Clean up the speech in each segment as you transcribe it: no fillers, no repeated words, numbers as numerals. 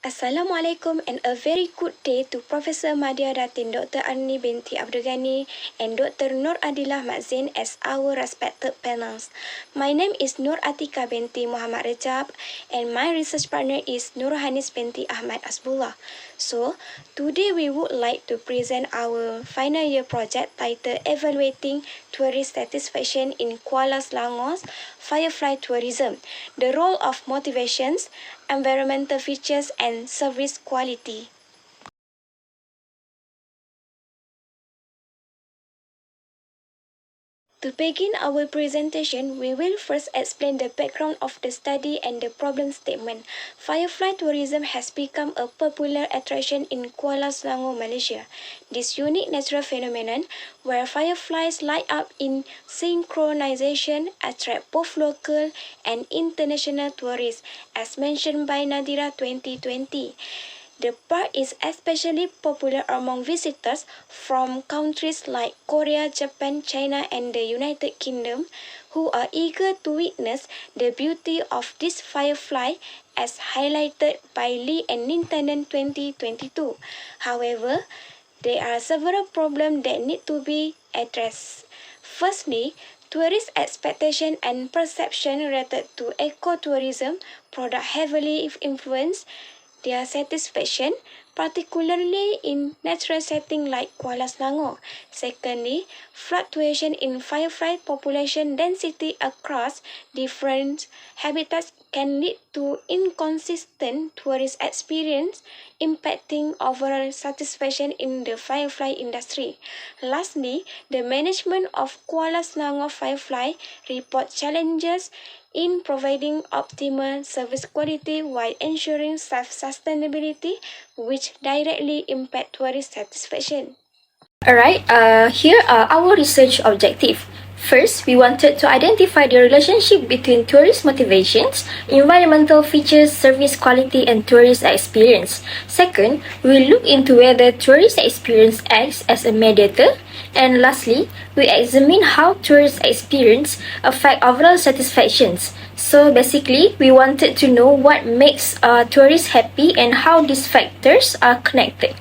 Assalamualaikum and a very good day to Professor Madya Datin, Dr. Arni binti Abdul Ghani and Dr. Nur Adillah Mazain as our respected panels. My name is Nur Atika binti Muhammad Rajab and my research partner is Nurhanis binti Ahmad Asbullah. So, today we would like to present our final year project titled Evaluating Tourist Satisfaction in Kuala Selangor's Firefly Tourism, the role of motivations, environmental features and service quality. To begin our presentation, we will first explain the background of the study and the problem statement. Firefly tourism has become a popular attraction in Kuala Selangor, Malaysia. This unique natural phenomenon, where fireflies light up in synchronization, attract both local and international tourists, as mentioned by Nadira 2020. The park is especially popular among visitors from countries like Korea, Japan, China, and the United Kingdom, who are eager to witness the beauty of this firefly as highlighted by Lee and Nintanen 2022. However, there are several problems that need to be addressed. Firstly, tourist expectation and perception related to ecotourism product heavily influence their satisfaction, particularly in natural settings like Kuala Selangor. Secondly, fluctuation in firefly population density across different habitats can lead to inconsistent tourist experience, impacting overall satisfaction in the firefly industry. Lastly, the management of Kuala Selangor Firefly report challenges in providing optimal service quality while ensuring self-sustainability, which directly impact tourist satisfaction. Alright, here are our research objectives. First, we wanted to identify the relationship between tourist motivations, environmental features, service quality, and tourist experience. Second, we look into whether tourist experience acts as a mediator. And lastly, we examine how tourist experience affect overall satisfactions. So basically, we wanted to know what makes tourists happy and how these factors are connected.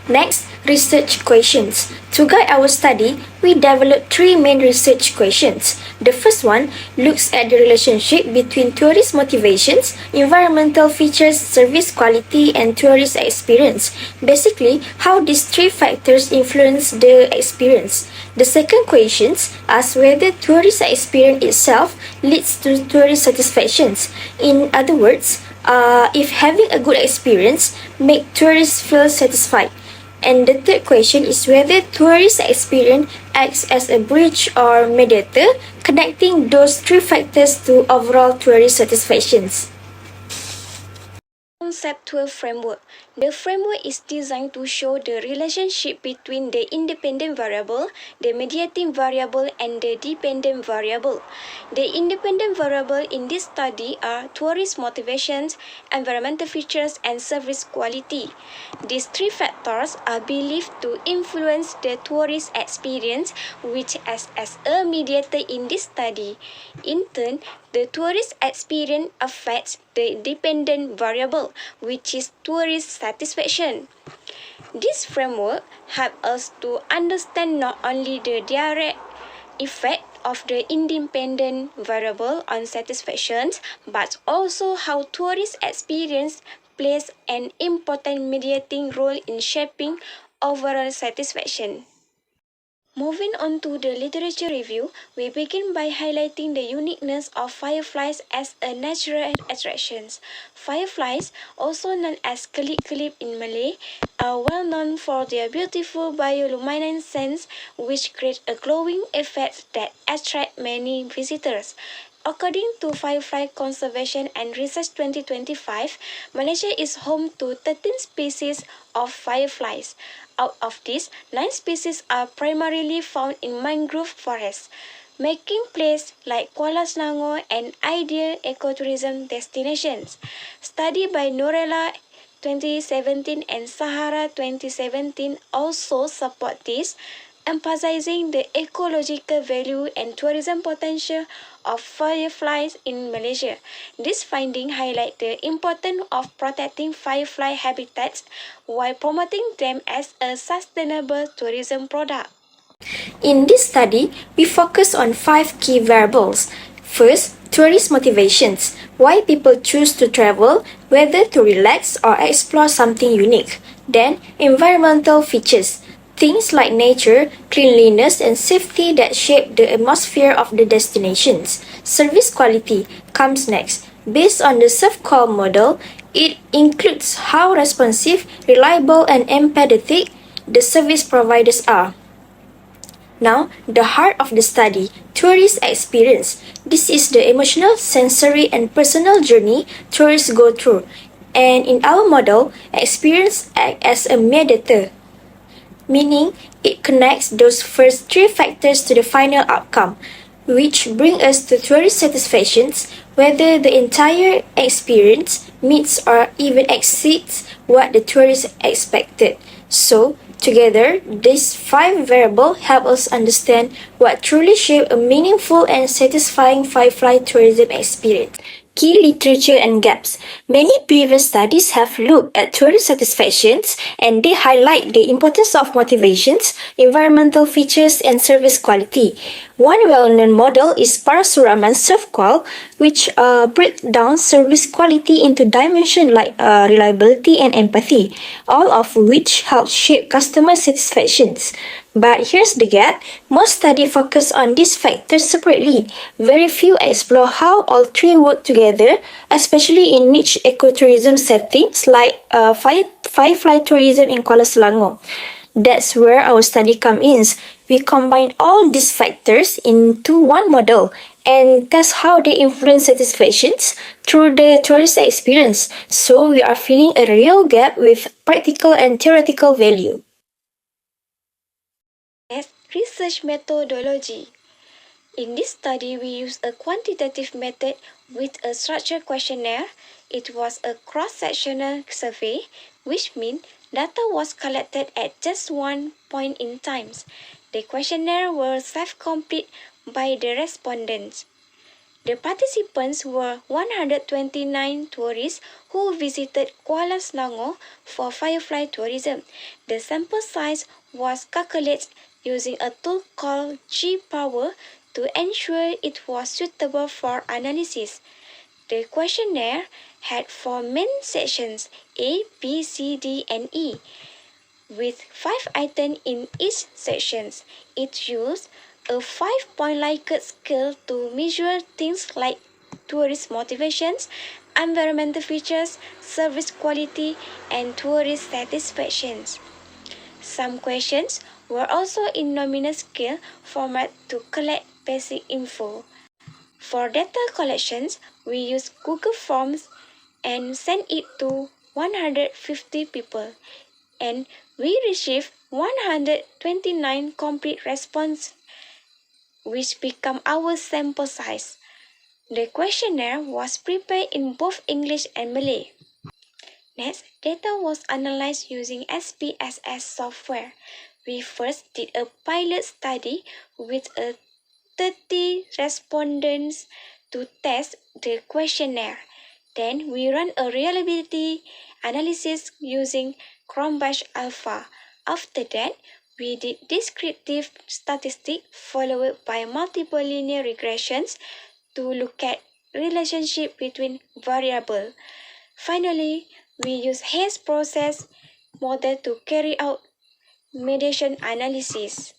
Next, research questions. To guide our study, we developed three main research questions. The first one looks at the relationship between tourist motivations, environmental features, service quality, and tourist experience. Basically, how these three factors influence the experience. The second question asks whether tourist experience itself leads to tourist satisfactions. In other words, if having a good experience make tourists feel satisfied. And the third question is whether tourist experience acts as a bridge or mediator, connecting those three factors to overall tourist satisfactions. Conceptual framework. The framework is designed to show the relationship between the independent variable, the mediating variable, and the dependent variable. The independent variable in this study are tourist motivations, environmental features, and service quality. These three factors are believed to influence the tourist experience, which acts as a mediator in this study. In turn, the tourist experience affects the dependent variable, which is tourist satisfaction. This framework helps us to understand not only the direct effect of the independent variable on satisfaction, but also how tourist experience plays an important mediating role in shaping overall satisfaction. Moving on to the literature review, we begin by highlighting the uniqueness of fireflies as a natural attraction. Fireflies, also known as kelip-kelip in Malay, are well known for their beautiful bioluminescence, which create a glowing effect that attract many visitors. According to Firefly Conservation and Research 2025, Malaysia is home to 13 species of fireflies. Out of these, 9 species are primarily found in mangrove forests, making places like Kuala Selangor an ideal ecotourism destinations. Study by Norella 2017 and Sahara 2017 also support this, emphasizing the ecological value and tourism potential of fireflies in Malaysia. This finding highlights the importance of protecting firefly habitats while promoting them as a sustainable tourism product. In this study, we focus on 5 key variables. First, tourist motivations. Why people choose to travel, whether to relax or explore something unique. Then, environmental features. Things like nature, cleanliness, and safety that shape the atmosphere of the destinations. Service quality comes next. Based on the self-call model, it includes how responsive, reliable, and empathetic the service providers are. Now, the heart of the study, tourist experience. This is the emotional, sensory, and personal journey tourists go through. And in our model, experience acts as a mediator, meaning it connects those first 3 factors to the final outcome, which bring us to tourist satisfaction, whether the entire experience meets or even exceeds what the tourist expected. So, together, these 5 variables help us understand what truly shapes a meaningful and satisfying Firefly tourism experience. Key literature and gaps. Many previous studies have looked at tourist satisfactions and they highlight the importance of motivations, environmental features, and service quality. One well-known model is Parasuraman's self-call, which breaks down service quality into dimensions like reliability and empathy, all of which help shape customer satisfactions. But here's the gap. Most studies focus on these factors separately. Very few explore how all 3 work together, especially in niche ecotourism settings like firefly tourism in Kuala Selangor. That's where our study comes in. We combine all these factors into one model and test how they influence satisfactions through the tourist experience. So we are filling a real gap with practical and theoretical value. Next, research methodology. In this study, we used a quantitative method with a structured questionnaire. It was a cross-sectional survey, which means data was collected at just one point in time. The questionnaire was self-complete by the respondents. The participants were 129 tourists who visited Kuala Selangor for firefly tourism. The sample size was calculated using a tool called G-Power to ensure it was suitable for analysis. The questionnaire had 4 main sections A, B, C, D, and E, with 5 items in each section. It used a 5-point Likert scale to measure things like tourist motivations, environmental features, service quality, and tourist satisfactions. Some questions were also in nominal scale format to collect basic info. For data collections, we used Google Forms and sent it to 150 people, and we received 129 complete responses, which become our sample size. The questionnaire was prepared in both English and Malay. Next, data was analyzed using SPSS software. We first did a pilot study with 30 respondents to test the questionnaire. Then we ran a reliability analysis using Chromebase Alpha. After that, we did descriptive statistics followed by multiple linear regressions to look at relationship between variables. Finally, we use Hayes process model to carry out mediation analysis.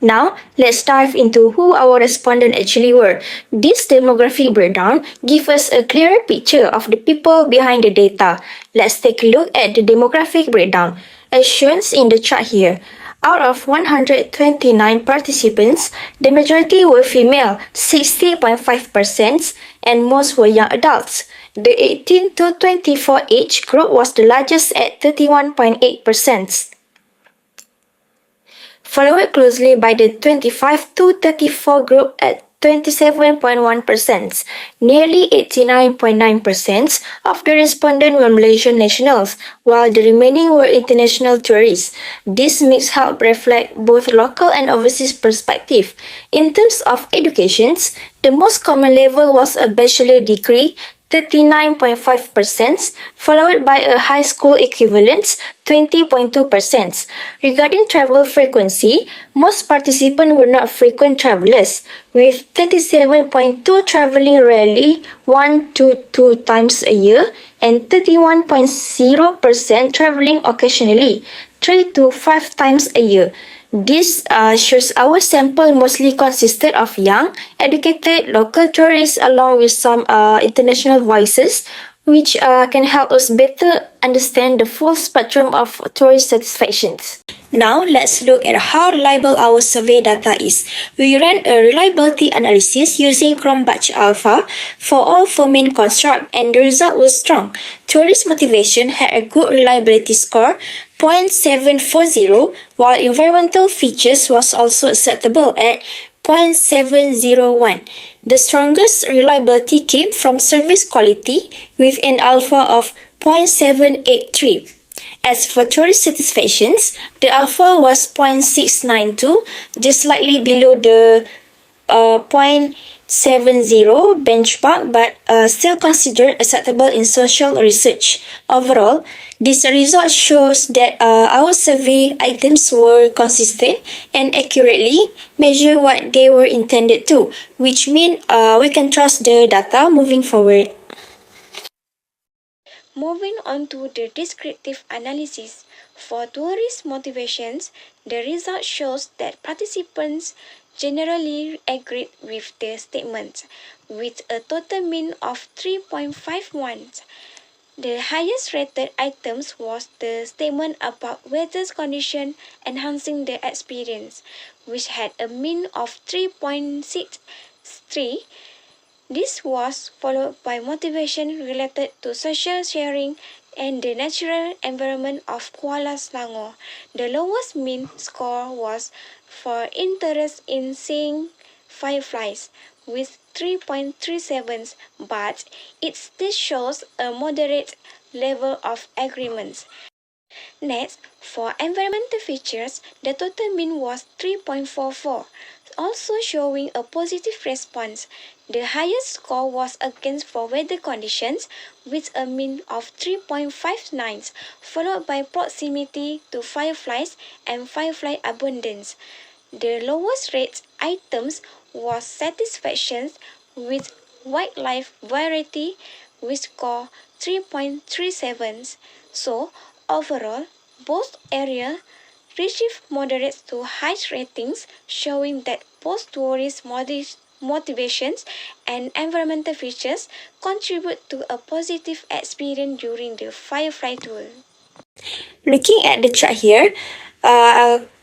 Now, let's dive into who our respondents actually were. This demographic breakdown gives us a clearer picture of the people behind the data. Let's take a look at the demographic breakdown, as shown in the chart here. Out of 129 participants, the majority were female, 60.5%, and most were young adults. The 18 to 24 age group was the largest at 31.8%. Followed closely by the 25 to 34 group at 27.1%. Nearly 89.9% of the respondents were Malaysian nationals, while the remaining were international tourists. This mix helped reflect both local and overseas perspective. In terms of educations, the most common level was a bachelor degree, 39.5%, followed by a high school equivalent, 20.2%. Regarding travel frequency, most participants were not frequent travelers, with 37.2 traveling rarely 1 to 2 times a year and 31.0% traveling occasionally 3 to 5 times a year. This shows our sample mostly consisted of young, educated local tourists along with some international voices, which can help us better understand the full spectrum of tourist satisfactions. Now, let's look at how reliable our survey data is. We ran a reliability analysis using Chromebach Alpha for all four main constructs, and the result was strong. Tourist motivation had a good reliability score, 0.740, while environmental features was also acceptable at 0.701. The strongest reliability came from service quality with an alpha of 0.783. As for tourist satisfactions, the alpha was 0.692, just slightly below the 0.70 benchmark, but still considered acceptable in social research. Overall, this result shows that our survey items were consistent and accurately measure what they were intended to, which means we can trust the data moving forward. Moving on to the descriptive analysis. For tourist motivations, the result shows that participants generally agreed with the statements, with a total mean of 3.51. The highest rated items was the statement about weather condition enhancing the experience, which had a mean of 3.63. This was followed by motivation related to social sharing and the natural environment of Kuala Selangor. The lowest mean score was for interest in seeing fireflies with 3.37, but it still shows a moderate level of agreements. Next, for environmental features, the total mean was 3.44, also showing a positive response. The highest score was against for weather conditions with a mean of 3.59, followed by proximity to fireflies and firefly abundance. The lowest rate items was satisfaction with wildlife variety with score 3.37. So, overall, both areas received moderate to high ratings, showing that both tourist motivations and environmental features contribute to a positive experience during the Firefly tour. Looking at the chart here,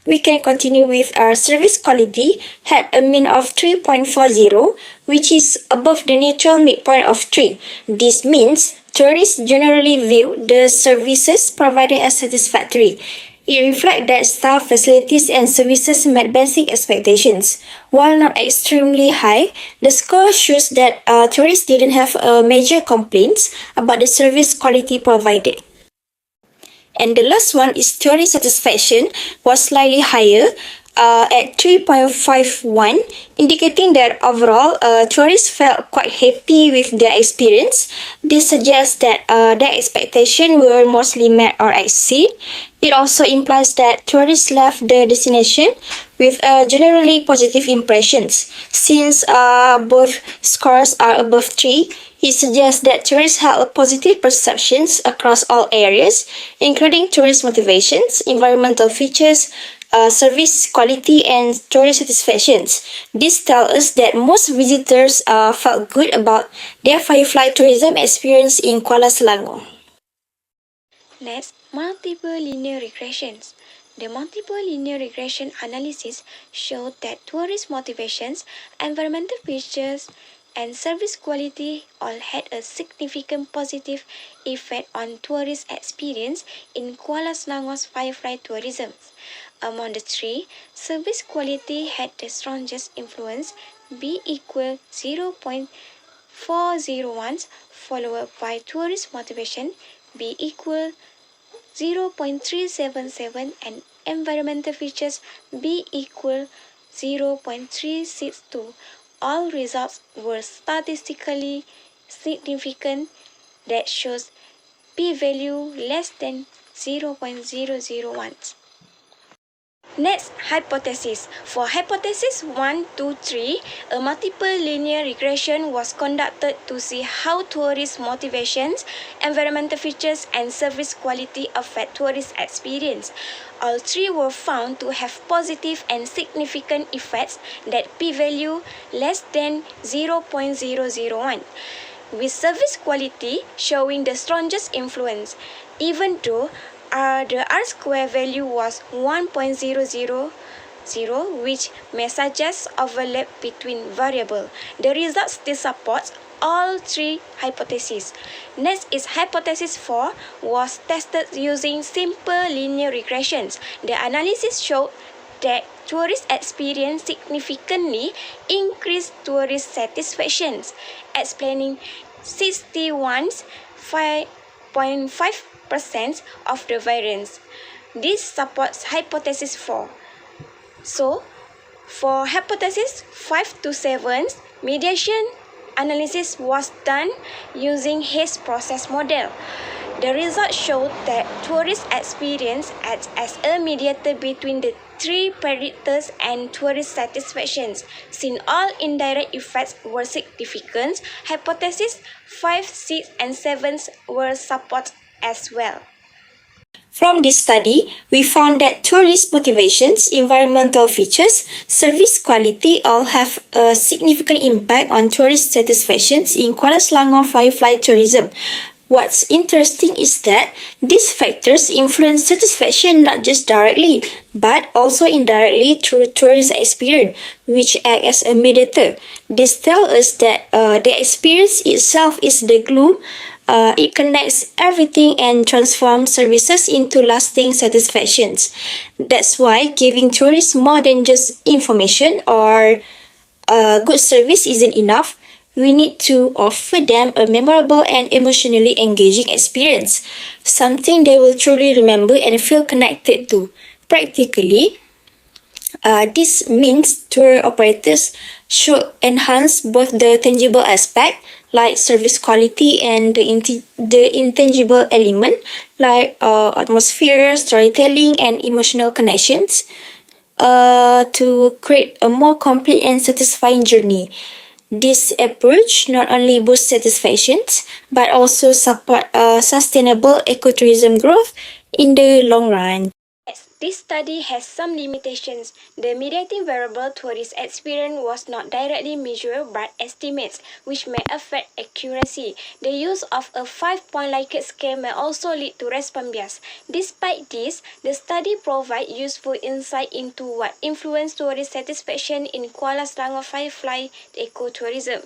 we can continue with our service quality had a mean of 3.40, which is above the neutral midpoint of 3. This means tourists generally view the services provided as satisfactory. It reflects that staff, facilities, and services met basic expectations. While not extremely high, the score shows that tourists didn't have major complaints about the service quality provided. And the last one is tourist satisfaction was slightly higher at 3.51, indicating that overall tourists felt quite happy with their experience. This suggests that their expectations were mostly met or exceeded. It also implies that tourists left the destination with generally positive impressions. Since both scores are above 3, it suggests that tourists have positive perceptions across all areas, including tourist motivations, environmental features, service quality, and tourist satisfactions. This tells us that most visitors felt good about their Firefly tourism experience in Kuala Selangor. Next, multiple linear regressions. The multiple linear regression analysis showed that tourist motivations, environmental features, and service quality all had a significant positive effect on tourist experience in Kuala Selangor's Firefly tourism. Among the three, service quality had the strongest influence, B equal 0.401, followed by tourist motivation B equal 0.377 and environmental features B equal 0.362. All results were statistically significant that shows p-value less than 0.001. Next, hypothesis. For hypothesis 1, 2, 3, a multiple linear regression was conducted to see how tourist motivations, environmental features, and service quality affect tourist experience. All three were found to have positive and significant effects that p-value less than 0.001, with service quality showing the strongest influence, even though the R-square value was 1.000, which may suggest overlap between variables. The result still supports all three hypotheses. Next is hypothesis 4 was tested using simple linear regressions. The analysis showed that tourist experience significantly increased tourist satisfaction, explaining 61.5% of the variance. This supports hypothesis 4. So, for hypothesis 5 to 7, mediation analysis was done using Hayes process model. The results showed that tourist experience acts as a mediator between the three predictors and tourist satisfactions. Since all indirect effects were significant, hypotheses 5, 6, and 7 were supported as well. From this study, we found that tourist motivations, environmental features, service quality all have a significant impact on tourist satisfactions in Kuala Selangor Firefly tourism. What's interesting is that these factors influence satisfaction not just directly, but also indirectly through tourist experience, which act as a mediator. This tells us that the experience itself is the glue. It connects everything and transforms services into lasting satisfactions. That's why giving tourists more than just information or good service isn't enough. We need to offer them a memorable and emotionally engaging experience, something they will truly remember and feel connected to. Practically, this means tour operators should enhance both the tangible aspect, like service quality, and the intangible element, like atmosphere, storytelling, and emotional connections, to create a more complete and satisfying journey. This approach not only boosts satisfactions but also support sustainable ecotourism growth in the long run. Yes, this study has some limitations. The mediating variable tourist experience was not directly measured but estimates, which may affect accuracy. The use of a 5-point Likert scale may also lead to response bias. Despite this, the study provides useful insight into what influenced tourist satisfaction in Kuala Selangor Firefly ecotourism.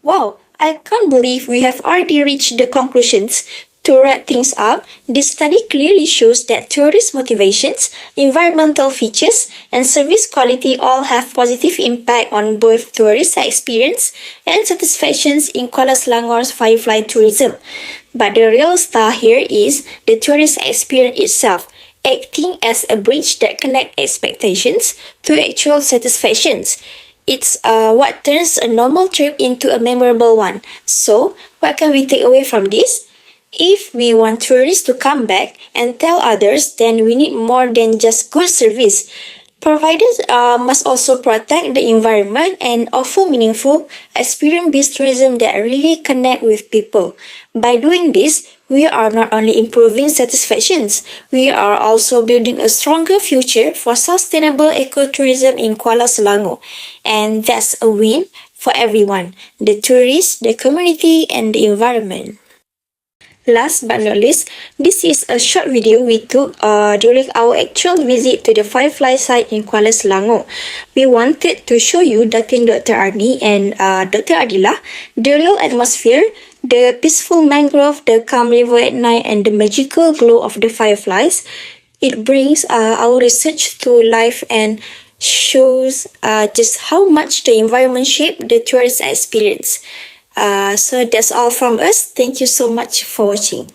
Wow, I can't believe we have already reached the conclusions. To wrap things up, this study clearly shows that tourist motivations, environmental features, and service quality all have positive impact on both tourist experience and satisfactions in Kuala Selangor's Firefly tourism. But the real star here is the tourist experience itself, acting as a bridge that connects expectations to actual satisfactions. It's what turns a normal trip into a memorable one. So, what can we take away from this? If we want tourists to come back and tell others, then we need more than just good service. Providers must also protect the environment and offer meaningful, experience-based tourism that really connect with people. By doing this, we are not only improving satisfactions, we are also building a stronger future for sustainable ecotourism in Kuala Selangor. And that's a win for everyone, the tourists, the community, and the environment. Last but not least, this is a short video we took during our actual visit to the Firefly site in Kuala Selangor. We wanted to show you Dr. Arni and Dr. Adila the real atmosphere, the peaceful mangrove, the calm river at night, and the magical glow of the fireflies. It brings our research to life and shows just how much the environment shape the tourist experience. So that's all from us. Thank you so much for watching.